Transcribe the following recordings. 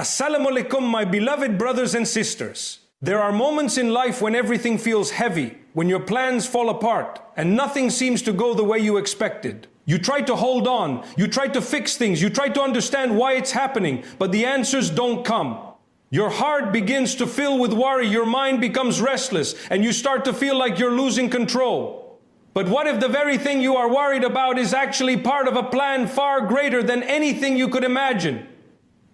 Assalamu alaikum, my beloved brothers and sisters. There are moments in life when everything feels heavy, when your plans fall apart, and nothing seems to go the way you expected. You try to hold on, you try to fix things, you try to understand why it's happening, but the answers don't come. Your heart begins to fill with worry, your mind becomes restless, and you start to feel like you're losing control. But what if the very thing you are worried about is actually part of a plan far greater than anything you could imagine?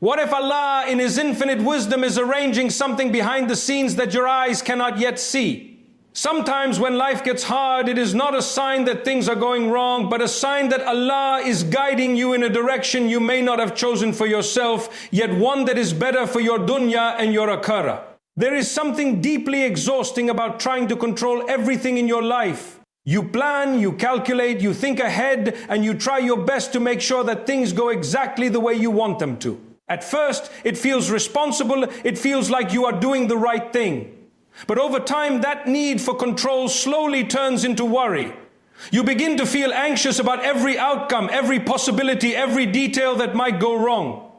What if Allah in His infinite wisdom is arranging something behind the scenes that your eyes cannot yet see? Sometimes when life gets hard, it is not a sign that things are going wrong, but a sign that Allah is guiding you in a direction you may not have chosen for yourself, yet one that is better for your dunya and your akhirah. There is something deeply exhausting about trying to control everything in your life. You plan, you calculate, you think ahead, and you try your best to make sure that things go exactly the way you want them to. At first, it feels responsible, it feels like you are doing the right thing. But over time, that need for control slowly turns into worry. You begin to feel anxious about every outcome, every possibility, every detail that might go wrong.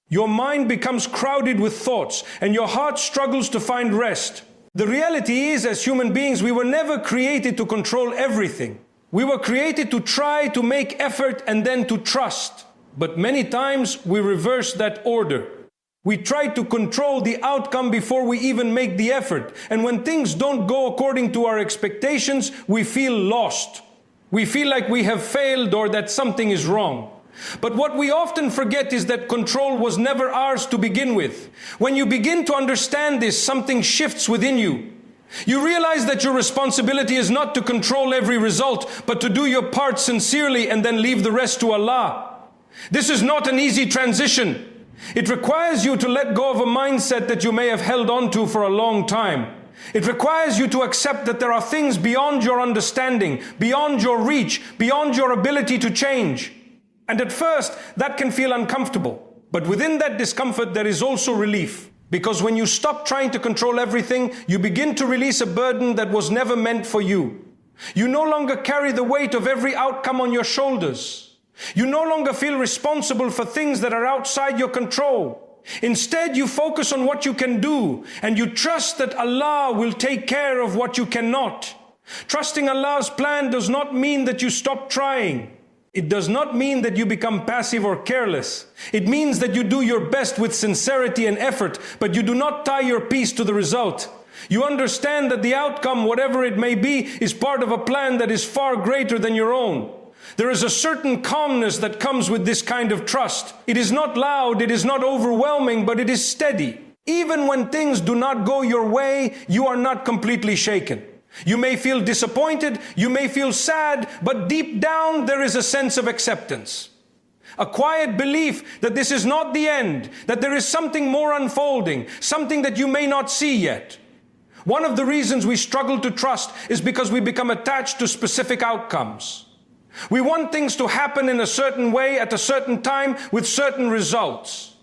Your mind becomes crowded with thoughts, and your heart struggles to find rest. The reality is, as human beings, we were never created to control everything. We were created to try, to make effort, and then to trust. But many times we reverse that order. We try to control the outcome before we even make the effort. And when things don't go according to our expectations, we feel lost. We feel like we have failed or that something is wrong. But what we often forget is that control was never ours to begin with. When you begin to understand this, something shifts within you. You realize that your responsibility is not to control every result, but to do your part sincerely and then leave the rest to Allah. This is not an easy transition. It requires you to let go of a mindset that you may have held on to for a long time. It requires you to accept that there are things beyond your understanding, beyond your reach, beyond your ability to change. And at first, that can feel uncomfortable. But within that discomfort, there is also relief. Because when you stop trying to control everything, you begin to release a burden that was never meant for you. You no longer carry the weight of every outcome on your shoulders. You no longer feel responsible for things that are outside your control. Instead, you focus on what you can do, and you trust that Allah will take care of what you cannot. Trusting Allah's plan does not mean that you stop trying. It does not mean that you become passive or careless. It means that you do your best with sincerity and effort, but you do not tie your peace to the result. You understand that the outcome, whatever it may be, is part of a plan that is far greater than your own. There is a certain calmness that comes with this kind of trust. It is not loud, it is not overwhelming, but it is steady. Even when things do not go your way, you are not completely shaken. You may feel disappointed, you may feel sad, but deep down there is a sense of acceptance. A quiet belief that this is not the end, that there is something more unfolding, something that you may not see yet. One of the reasons we struggle to trust is because we become attached to specific outcomes. We want things to happen in a certain way at a certain time with certain results.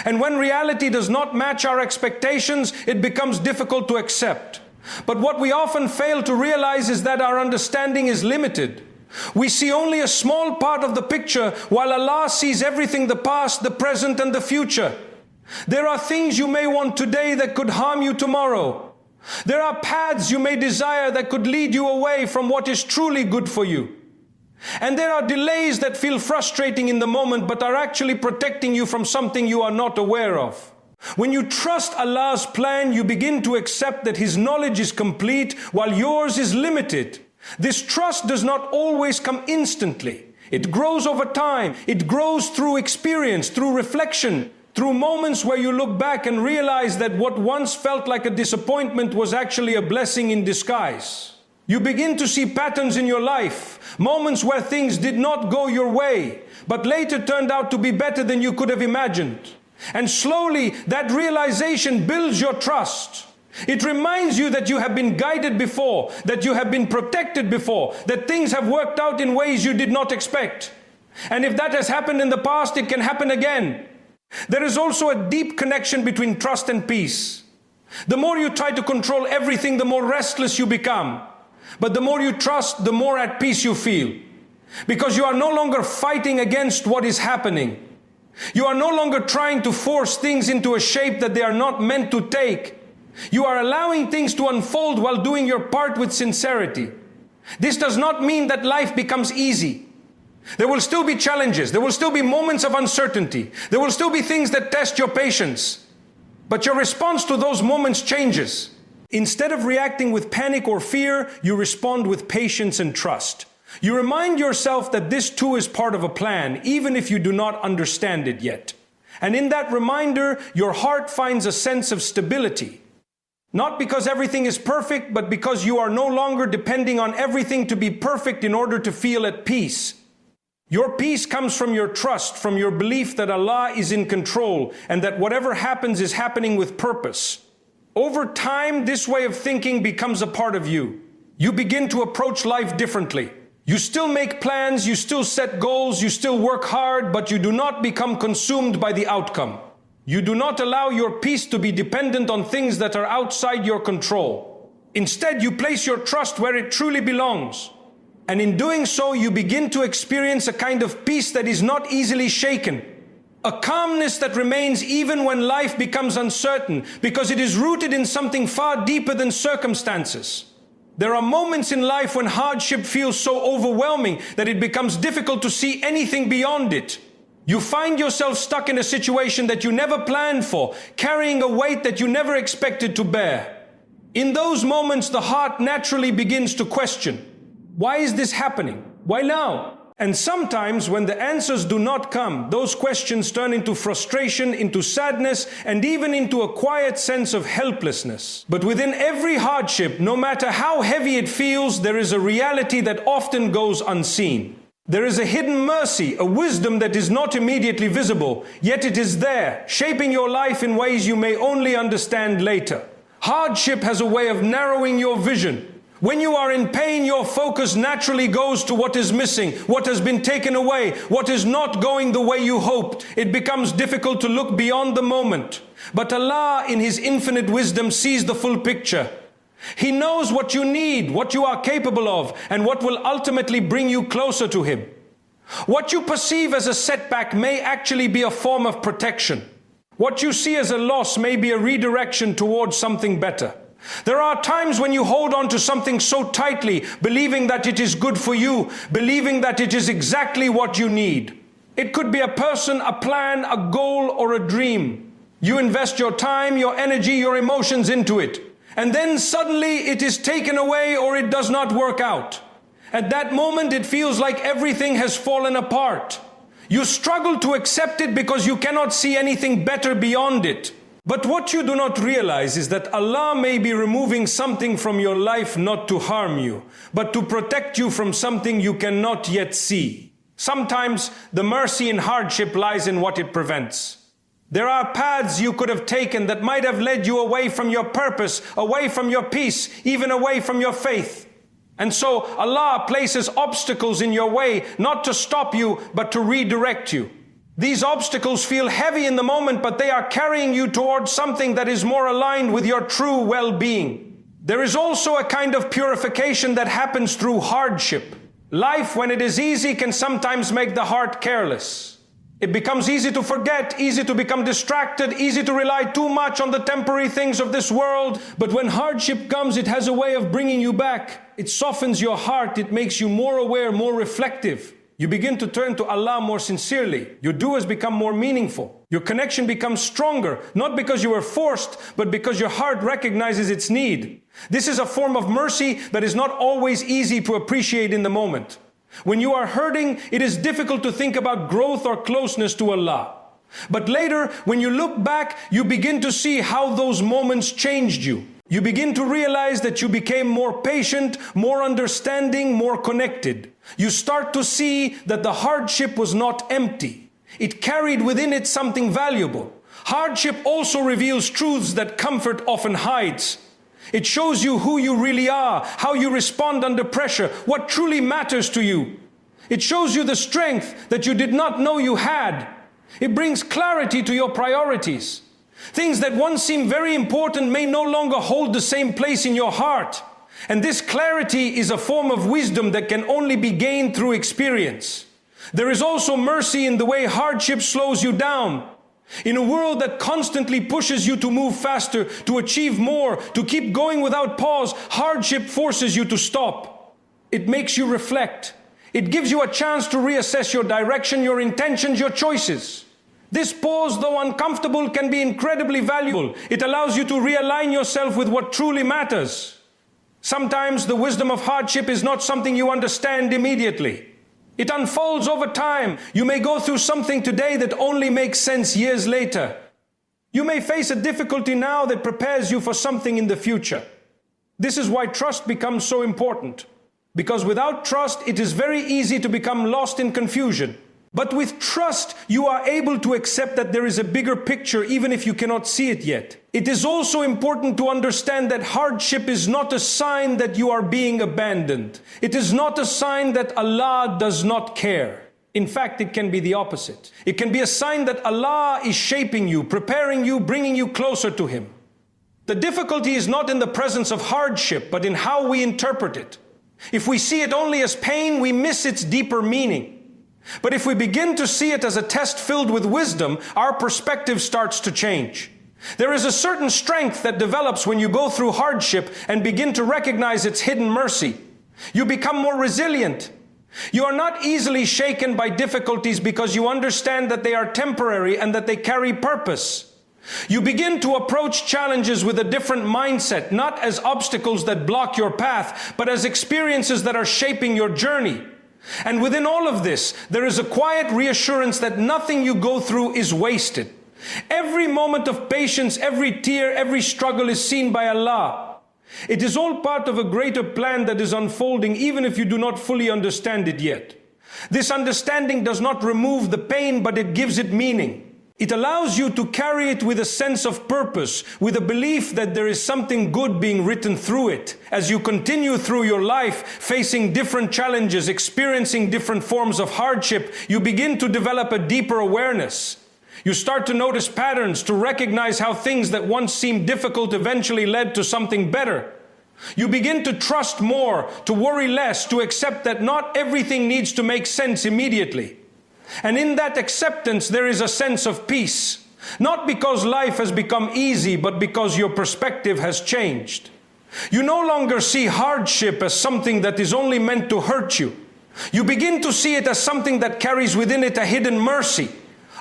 And when reality does not match our expectations, it becomes difficult to accept. But what we often fail to realize is that our understanding is limited. We see only a small part of the picture, while Allah sees everything, the past, the present, and the future. There are things you may want today that could harm you tomorrow. There are paths you may desire that could lead you away from what is truly good for you. And there are delays that feel frustrating in the moment, but are actually protecting you from something you are not aware of. When you trust Allah's plan, you begin to accept that His knowledge is complete while yours is limited. This trust does not always come instantly. It grows over time. It grows through experience, through reflection, through moments where you look back and realize that what once felt like a disappointment was actually a blessing in disguise. You begin to see patterns in your life, moments where things did not go your way, but later turned out to be better than you could have imagined. And slowly, that realization builds your trust. It reminds you that you have been guided before, that you have been protected before, that things have worked out in ways you did not expect. And if that has happened in the past, it can happen again. There is also a deep connection between trust and peace. The more you try to control everything, the more restless you become. But the more you trust, the more at peace you feel. Because you are no longer fighting against what is happening. You are no longer trying to force things into a shape that they are not meant to take. You are allowing things to unfold while doing your part with sincerity. This does not mean that life becomes easy. There will still be challenges. There will still be moments of uncertainty. There will still be things that test your patience. But your response to those moments changes. Instead of reacting with panic or fear, you respond with patience and trust. You remind yourself that this too is part of a plan, even if you do not understand it yet. And in that reminder, your heart finds a sense of stability. Not because everything is perfect, but because you are no longer depending on everything to be perfect in order to feel at peace. Your peace comes from your trust, from your belief that Allah is in control and that whatever happens is happening with purpose. Over time, this way of thinking becomes a part of you. You begin to approach life differently. You still make plans, you still set goals, you still work hard, but you do not become consumed by the outcome. You do not allow your peace to be dependent on things that are outside your control. Instead, you place your trust where it truly belongs. And in doing so, you begin to experience a kind of peace that is not easily shaken. A calmness that remains even when life becomes uncertain, because it is rooted in something far deeper than circumstances. There are moments in life when hardship feels so overwhelming that it becomes difficult to see anything beyond it. You find yourself stuck in a situation that you never planned for, carrying a weight that you never expected to bear. In those moments, the heart naturally begins to question. Why is this happening? Why now? And sometimes when the answers do not come, those questions turn into frustration, into sadness, and even into a quiet sense of helplessness. But within every hardship, no matter how heavy it feels, there is a reality that often goes unseen. There is a hidden mercy, a wisdom that is not immediately visible, yet it is there, shaping your life in ways you may only understand later. Hardship has a way of narrowing your vision. When you are in pain, your focus naturally goes to what is missing, what has been taken away, what is not going the way you hoped. It becomes difficult to look beyond the moment. But Allah, in His infinite wisdom, sees the full picture. He knows what you need, what you are capable of, and what will ultimately bring you closer to Him. What you perceive as a setback may actually be a form of protection. What you see as a loss may be a redirection towards something better. There are times when you hold on to something so tightly, believing that it is good for you, believing that it is exactly what you need. It could be a person, a plan, a goal, or a dream. You invest your time, your energy, your emotions into it. And then suddenly it is taken away or it does not work out. At that moment it feels like everything has fallen apart. You struggle to accept it because you cannot see anything better beyond it. But what you do not realize is that Allah may be removing something from your life not to harm you, but to protect you from something you cannot yet see. Sometimes the mercy in hardship lies in what it prevents. There are paths you could have taken that might have led you away from your purpose, away from your peace, even away from your faith. And so Allah places obstacles in your way, not to stop you, but to redirect you. These obstacles feel heavy in the moment, but they are carrying you towards something that is more aligned with your true well-being. There is also a kind of purification that happens through hardship. Life, when it is easy, can sometimes make the heart careless. It becomes easy to forget, easy to become distracted, easy to rely too much on the temporary things of this world. But when hardship comes, it has a way of bringing you back. It softens your heart, it makes you more aware, more reflective. You begin to turn to Allah more sincerely. Your du'as become more meaningful. Your connection becomes stronger, not because you were forced, but because your heart recognizes its need. This is a form of mercy that is not always easy to appreciate in the moment. When you are hurting, it is difficult to think about growth or closeness to Allah. But later, when you look back, you begin to see how those moments changed you. You begin to realize that you became more patient, more understanding, more connected. You start to see that the hardship was not empty. It carried within it something valuable. Hardship also reveals truths that comfort often hides. It shows you who you really are, how you respond under pressure, what truly matters to you. It shows you the strength that you did not know you had. It brings clarity to your priorities. Things that once seemed very important may no longer hold the same place in your heart. And this clarity is a form of wisdom that can only be gained through experience. There is also mercy in the way hardship slows you down. In a world that constantly pushes you to move faster, to achieve more, to keep going without pause, hardship forces you to stop. It makes you reflect. It gives you a chance to reassess your direction, your intentions, your choices. This pause, though uncomfortable, can be incredibly valuable. It allows you to realign yourself with what truly matters. Sometimes the wisdom of hardship is not something you understand immediately. It unfolds over time. You may go through something today that only makes sense years later. You may face a difficulty now that prepares you for something in the future. This is why trust becomes so important. Because without trust, it is very easy to become lost in confusion. But with trust, you are able to accept that there is a bigger picture even if you cannot see it yet. It is also important to understand that hardship is not a sign that you are being abandoned. It is not a sign that Allah does not care. In fact, it can be the opposite. It can be a sign that Allah is shaping you, preparing you, bringing you closer to Him. The difficulty is not in the presence of hardship, but in how we interpret it. If we see it only as pain, we miss its deeper meaning. But if we begin to see it as a test filled with wisdom, our perspective starts to change. There is a certain strength that develops when you go through hardship and begin to recognize its hidden mercy. You become more resilient. You are not easily shaken by difficulties because you understand that they are temporary and that they carry purpose. You begin to approach challenges with a different mindset, not as obstacles that block your path, but as experiences that are shaping your journey. And within all of this, there is a quiet reassurance that nothing you go through is wasted. Every moment of patience, every tear, every struggle is seen by Allah. It is all part of a greater plan that is unfolding, even if you do not fully understand it yet. This understanding does not remove the pain, but it gives it meaning. It allows you to carry it with a sense of purpose, with a belief that there is something good being written through it. As you continue through your life, facing different challenges, experiencing different forms of hardship, you begin to develop a deeper awareness. You start to notice patterns, to recognize how things that once seemed difficult eventually led to something better. You begin to trust more, to worry less, to accept that not everything needs to make sense immediately. And in that acceptance, there is a sense of peace. Not because life has become easy, but because your perspective has changed. You no longer see hardship as something that is only meant to hurt you. You begin to see it as something that carries within it a hidden mercy,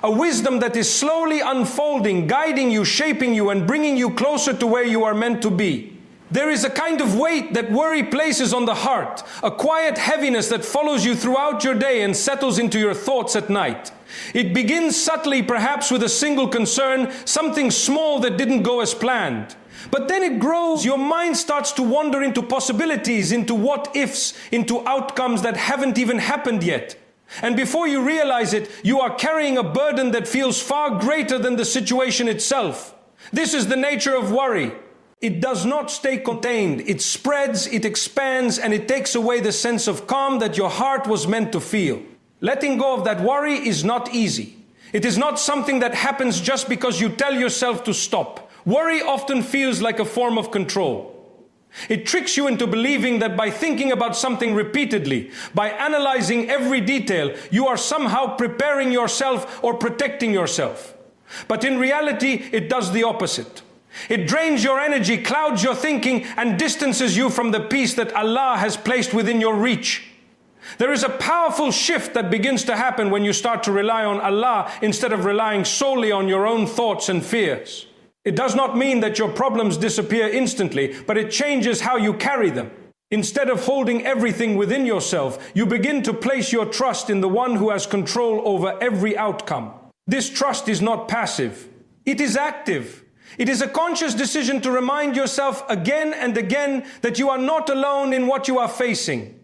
a wisdom that is slowly unfolding, guiding you, shaping you, and bringing you closer to where you are meant to be. There is a kind of weight that worry places on the heart, a quiet heaviness that follows you throughout your day and settles into your thoughts at night. It begins subtly, perhaps with a single concern, something small that didn't go as planned. But then it grows. Your mind starts to wander into possibilities, into what-ifs, into outcomes that haven't even happened yet. And before you realize it, you are carrying a burden that feels far greater than the situation itself. This is the nature of worry. It does not stay contained. It spreads, it expands, and it takes away the sense of calm that your heart was meant to feel. Letting go of that worry is not easy. It is not something that happens just because you tell yourself to stop. Worry often feels like a form of control. It tricks you into believing that by thinking about something repeatedly, by analyzing every detail, you are somehow preparing yourself or protecting yourself. But in reality, it does the opposite. It drains your energy, clouds your thinking, and distances you from the peace that Allah has placed within your reach. There is a powerful shift that begins to happen when you start to rely on Allah instead of relying solely on your own thoughts and fears. It does not mean that your problems disappear instantly, but it changes how you carry them. Instead of holding everything within yourself, you begin to place your trust in the one who has control over every outcome. This trust is not passive. It is active. It is a conscious decision to remind yourself again and again that you are not alone in what you are facing.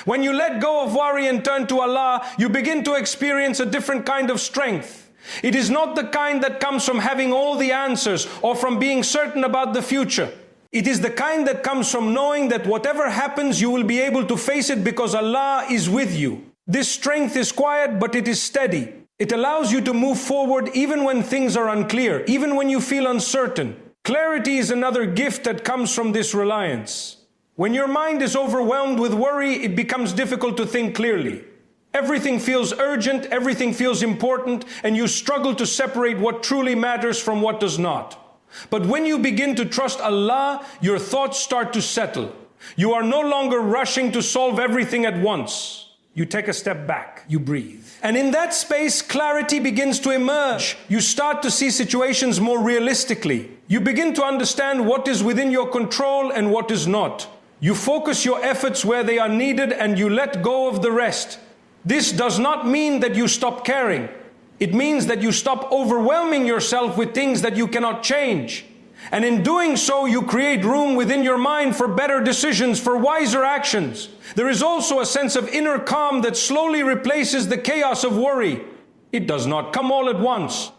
When you let go of worry and turn to Allah, you begin to experience a different kind of strength. It is not the kind that comes from having all the answers or from being certain about the future. It is the kind that comes from knowing that whatever happens, you will be able to face it because Allah is with you. This strength is quiet, but it is steady. It allows you to move forward even when things are unclear, even when you feel uncertain. Clarity is another gift that comes from this reliance. When your mind is overwhelmed with worry, it becomes difficult to think clearly. Everything feels urgent, everything feels important, and you struggle to separate what truly matters from what does not. But when you begin to trust Allah, your thoughts start to settle. You are no longer rushing to solve everything at once. You take a step back, you breathe. And in that space, clarity begins to emerge. You start to see situations more realistically. You begin to understand what is within your control and what is not. You focus your efforts where they are needed and you let go of the rest. This does not mean that you stop caring. It means that you stop overwhelming yourself with things that you cannot change. And in doing so, you create room within your mind for better decisions, for wiser actions. There is also a sense of inner calm that slowly replaces the chaos of worry. It does not come all at once.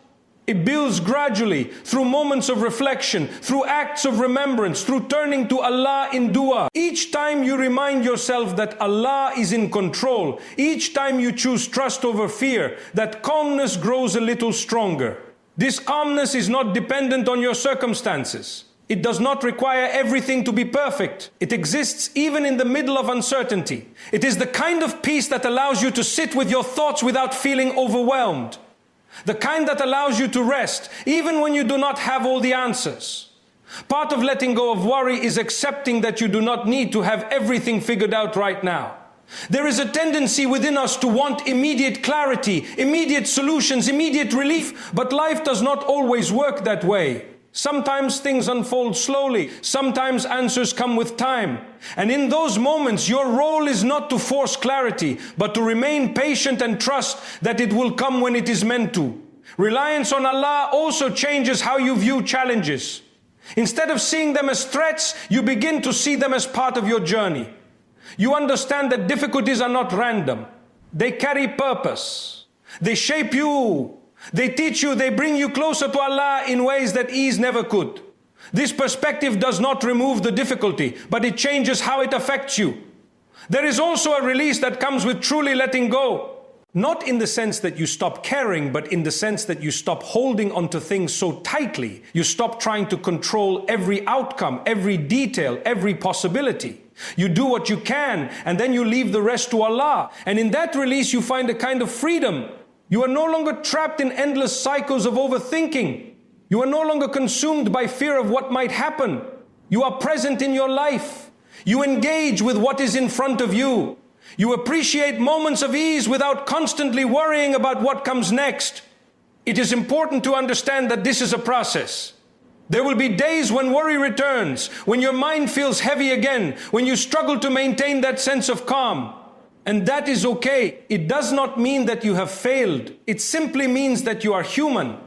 It builds gradually, through moments of reflection, through acts of remembrance, through turning to Allah in dua. Each time you remind yourself that Allah is in control, each time you choose trust over fear, that calmness grows a little stronger. This calmness is not dependent on your circumstances. It does not require everything to be perfect. It exists even in the middle of uncertainty. It is the kind of peace that allows you to sit with your thoughts without feeling overwhelmed. The kind that allows you to rest, even when you do not have all the answers. Part of letting go of worry is accepting that you do not need to have everything figured out right now. There is a tendency within us to want immediate clarity, immediate solutions, immediate relief, but life does not always work that way. Sometimes things unfold slowly, sometimes answers come with time. And in those moments, your role is not to force clarity, but to remain patient and trust that it will come when it is meant to. Reliance on Allah also changes how you view challenges. Instead of seeing them as threats, you begin to see them as part of your journey. You understand that difficulties are not random. They carry purpose. They shape you. They teach you, they bring you closer to Allah in ways that ease never could. This perspective does not remove the difficulty, but it changes how it affects you. There is also a release that comes with truly letting go. Not in the sense that you stop caring, but in the sense that you stop holding onto things so tightly. You stop trying to control every outcome, every detail, every possibility. You do what you can, and then you leave the rest to Allah. And in that release, you find a kind of freedom. You are no longer trapped in endless cycles of overthinking. You are no longer consumed by fear of what might happen. You are present in your life. You engage with what is in front of you. You appreciate moments of ease without constantly worrying about what comes next. It is important to understand that this is a process. There will be days when worry returns, when your mind feels heavy again, when you struggle to maintain that sense of calm. And that is okay. It does not mean that you have failed. It simply means that you are human.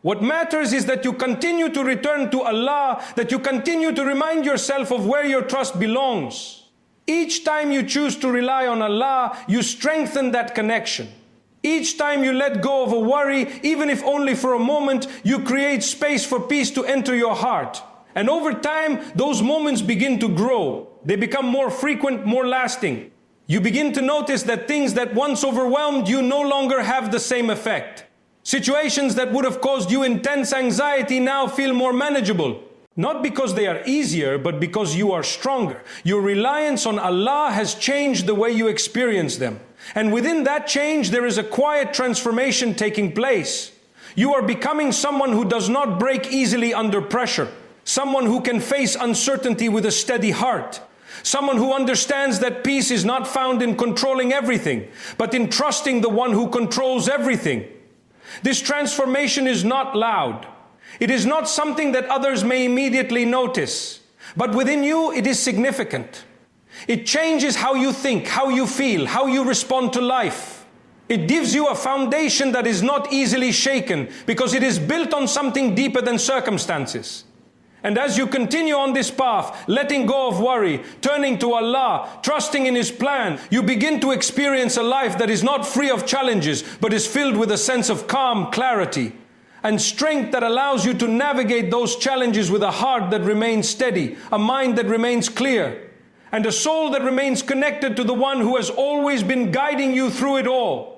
What matters is that you continue to return to Allah, that you continue to remind yourself of where your trust belongs. Each time you choose to rely on Allah, you strengthen that connection. Each time you let go of a worry, even if only for a moment, you create space for peace to enter your heart. And over time, those moments begin to grow. They become more frequent, more lasting. You begin to notice that things that once overwhelmed you no longer have the same effect. Situations that would have caused you intense anxiety now feel more manageable. Not because they are easier, but because you are stronger. Your reliance on Allah has changed the way you experience them. And within that change, there is a quiet transformation taking place. You are becoming someone who does not break easily under pressure. Someone who can face uncertainty with a steady heart. Someone who understands that peace is not found in controlling everything, but in trusting the one who controls everything. This transformation is not loud. It is not something that others may immediately notice, but within you it is significant. It changes how you think, how you feel, how you respond to life. It gives you a foundation that is not easily shaken because it is built on something deeper than circumstances. And as you continue on this path, letting go of worry, turning to Allah, trusting in His plan, you begin to experience a life that is not free of challenges, but is filled with a sense of calm, clarity, and strength that allows you to navigate those challenges with a heart that remains steady, a mind that remains clear, and a soul that remains connected to the one who has always been guiding you through it all.